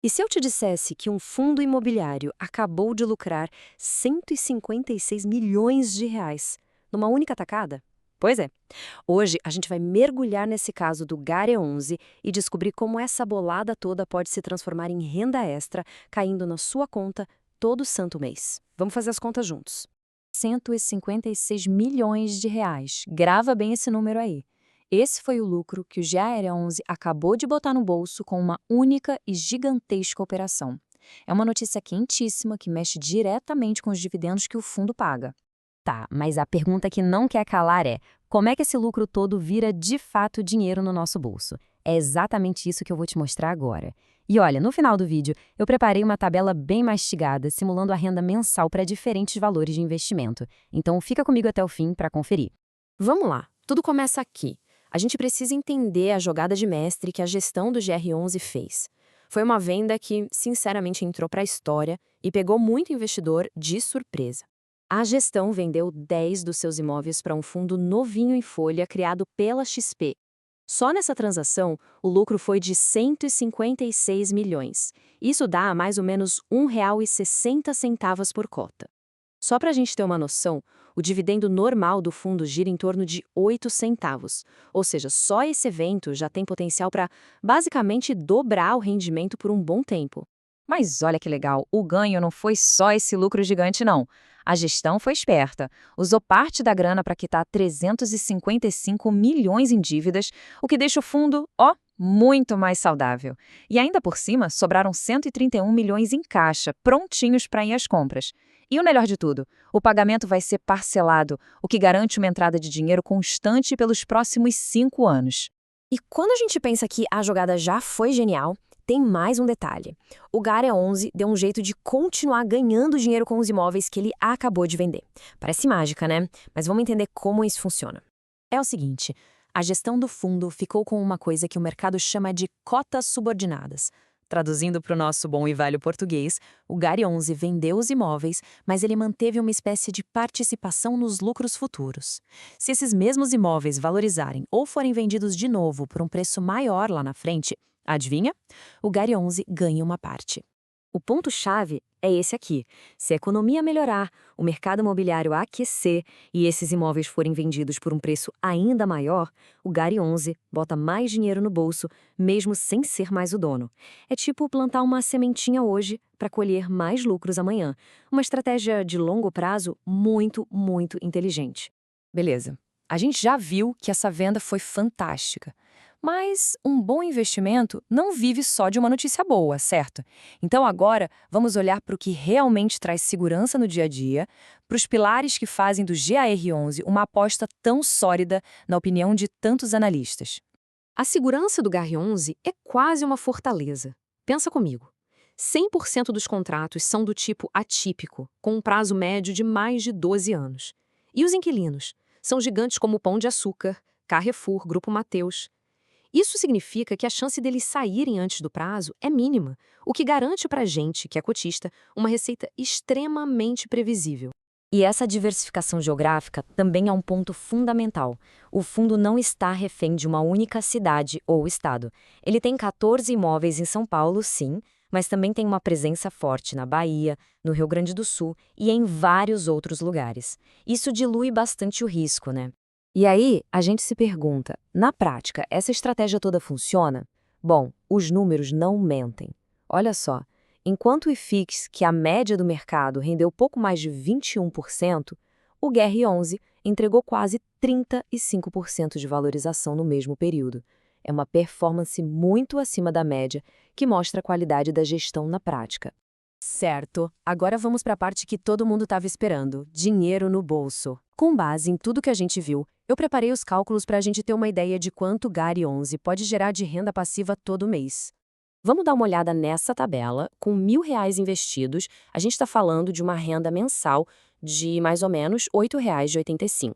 E se eu te dissesse que um fundo imobiliário acabou de lucrar 156 milhões de reais numa única tacada? Pois é. Hoje a gente vai mergulhar nesse caso do Gare 11 e descobrir como essa bolada toda pode se transformar em renda extra, caindo na sua conta todo santo mês. Vamos fazer as contas juntos. 156 milhões de reais. Grava bem esse número aí. Esse foi o lucro que o GAR 11 acabou de botar no bolso com uma única e gigantesca operação. É uma notícia quentíssima que mexe diretamente com os dividendos que o fundo paga. Tá, mas a pergunta que não quer calar é: como é que esse lucro todo vira de fato dinheiro no nosso bolso? É exatamente isso que eu vou te mostrar agora. E olha, no final do vídeo, eu preparei uma tabela bem mastigada, simulando a renda mensal para diferentes valores de investimento. Então fica comigo até o fim para conferir. Vamos lá, tudo começa aqui. A gente precisa entender a jogada de mestre que a gestão do GR11 fez. Foi uma venda que, sinceramente, entrou para a história e pegou muito investidor de surpresa. A gestão vendeu 10 dos seus imóveis para um fundo novinho em folha criado pela XP. Só nessa transação, o lucro foi de 156 milhões. Isso dá mais ou menos R$ 1,60 por cota. Só para a gente ter uma noção, o dividendo normal do fundo gira em torno de 8 centavos. Ou seja, só esse evento já tem potencial para, basicamente, dobrar o rendimento por um bom tempo. Mas olha que legal, o ganho não foi só esse lucro gigante, não. A gestão foi esperta. Usou parte da grana para quitar 355 milhões em dívidas, o que deixa o fundo, muito mais saudável. E ainda por cima, sobraram 131 milhões em caixa, prontinhos para ir às compras. E o melhor de tudo, o pagamento vai ser parcelado, o que garante uma entrada de dinheiro constante pelos próximos 5 anos. E quando a gente pensa que a jogada já foi genial, tem mais um detalhe. O Gare 11 deu um jeito de continuar ganhando dinheiro com os imóveis que ele acabou de vender. Parece mágica, né? Mas vamos entender como isso funciona. É o seguinte, a gestão do fundo ficou com uma coisa que o mercado chama de cotas subordinadas. Traduzindo para o nosso bom e velho português, o Gare 11 vendeu os imóveis, mas ele manteve uma espécie de participação nos lucros futuros. Se esses mesmos imóveis valorizarem ou forem vendidos de novo por um preço maior lá na frente, adivinha? O Gare 11 ganha uma parte. O ponto-chave é esse aqui. Se a economia melhorar, o mercado imobiliário aquecer e esses imóveis forem vendidos por um preço ainda maior, o Gare 11 bota mais dinheiro no bolso, mesmo sem ser mais o dono. É tipo plantar uma sementinha hoje para colher mais lucros amanhã. Uma estratégia de longo prazo muito, muito inteligente. Beleza. A gente já viu que essa venda foi fantástica. Mas um bom investimento não vive só de uma notícia boa, certo? Então agora vamos olhar para o que realmente traz segurança no dia a dia, para os pilares que fazem do GAR11 uma aposta tão sólida na opinião de tantos analistas. A segurança do GAR11 é quase uma fortaleza. Pensa comigo. 100% dos contratos são do tipo atípico, com um prazo médio de mais de 12 anos. E os inquilinos? São gigantes como o Pão de Açúcar, Carrefour, Grupo Mateus. Isso significa que a chance deles saírem antes do prazo é mínima, o que garante para a gente, que é cotista, uma receita extremamente previsível. E essa diversificação geográfica também é um ponto fundamental. O fundo não está refém de uma única cidade ou estado. Ele tem 14 imóveis em São Paulo, sim, mas também tem uma presença forte na Bahia, no Rio Grande do Sul e em vários outros lugares. Isso dilui bastante o risco, né? E aí, a gente se pergunta, na prática, essa estratégia toda funciona? Bom, os números não mentem. Olha só, enquanto o IFIX, que é a média do mercado, rendeu pouco mais de 21%, o GR11 entregou quase 35% de valorização no mesmo período. É uma performance muito acima da média, que mostra a qualidade da gestão na prática. Certo, agora vamos para a parte que todo mundo estava esperando, dinheiro no bolso. Com base em tudo que a gente viu, eu preparei os cálculos para a gente ter uma ideia de quanto o Gare 11 pode gerar de renda passiva todo mês. Vamos dar uma olhada nessa tabela. Com R$ 1.000 investidos, a gente está falando de uma renda mensal de mais ou menos R$ 8,85.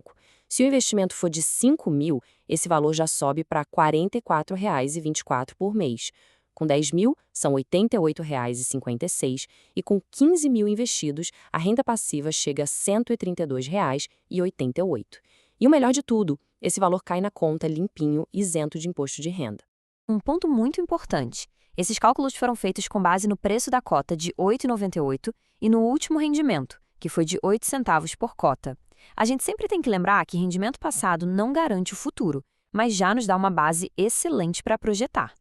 Se o investimento for de 5 mil, esse valor já sobe para R$ 44,24 por mês. Com 10 mil, são R$ 88,56 e com 15 mil investidos, a renda passiva chega a R$ 132,88. E o melhor de tudo, esse valor cai na conta limpinho, isento de imposto de renda. Um ponto muito importante, Esses cálculos foram feitos com base no preço da cota de R$ 8,98 e no último rendimento, que foi de 8 centavos por cota. A gente sempre tem que lembrar que rendimento passado não garante o futuro, mas já nos dá uma base excelente para projetar.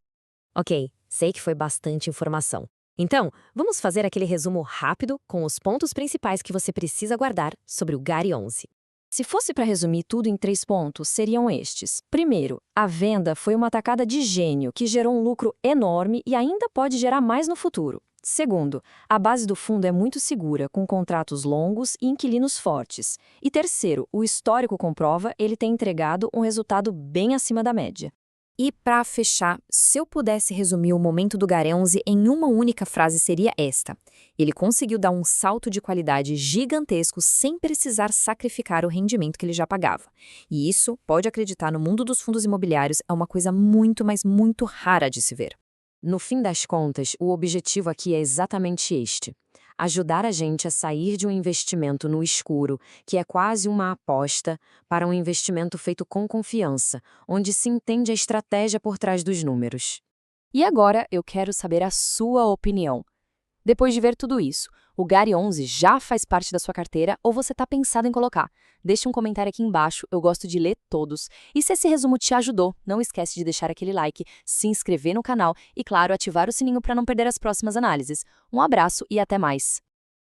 Ok, sei que foi bastante informação. Então, vamos fazer aquele resumo rápido com os pontos principais que você precisa guardar sobre o GARI 11. Se fosse para resumir tudo em 3 pontos, seriam estes. Primeiro, a venda foi uma tacada de gênio que gerou um lucro enorme e ainda pode gerar mais no futuro. Segundo, a base do fundo é muito segura, com contratos longos e inquilinos fortes. E terceiro, o histórico comprova ele tem entregado um resultado bem acima da média. E para fechar, se eu pudesse resumir o momento do GARI 11 em uma única frase seria esta: ele conseguiu dar um salto de qualidade gigantesco sem precisar sacrificar o rendimento que ele já pagava. E isso, pode acreditar, no mundo dos fundos imobiliários é uma coisa muito, mas muito rara de se ver. No fim das contas, o objetivo aqui é exatamente este: ajudar a gente a sair de um investimento no escuro, que é quase uma aposta, para um investimento feito com confiança, onde se entende a estratégia por trás dos números. E agora eu quero saber a sua opinião. Depois de ver tudo isso, o GARI 11 já faz parte da sua carteira ou você está pensado em colocar? Deixe um comentário aqui embaixo, eu gosto de ler todos. E se esse resumo te ajudou, não esquece de deixar aquele like, se inscrever no canal e, claro, ativar o sininho para não perder as próximas análises. Um abraço e até mais!